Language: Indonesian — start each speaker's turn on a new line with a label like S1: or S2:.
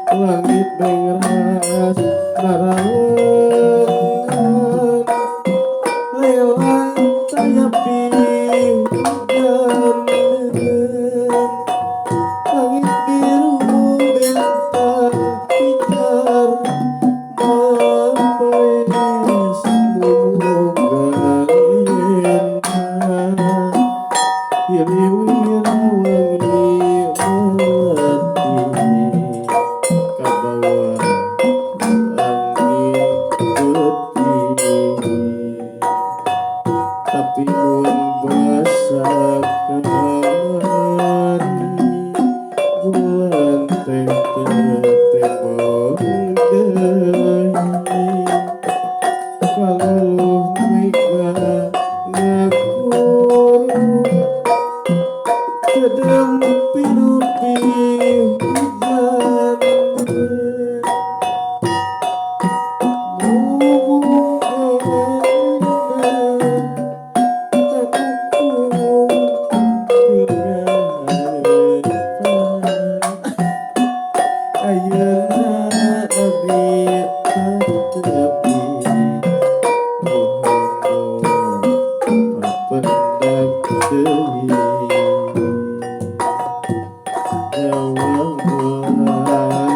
S1: langit mengeras marangan lewat tayapi hujan langit biru bentang pijar mapes munggaena Yeliwirawangi melati kabawa angin putih tapi mun basa kamari bulan teh tembok deui kalau mika ngakur sedang pinupi hujan bubuk ayeuna abdi tepi pendak deui nyawang bulan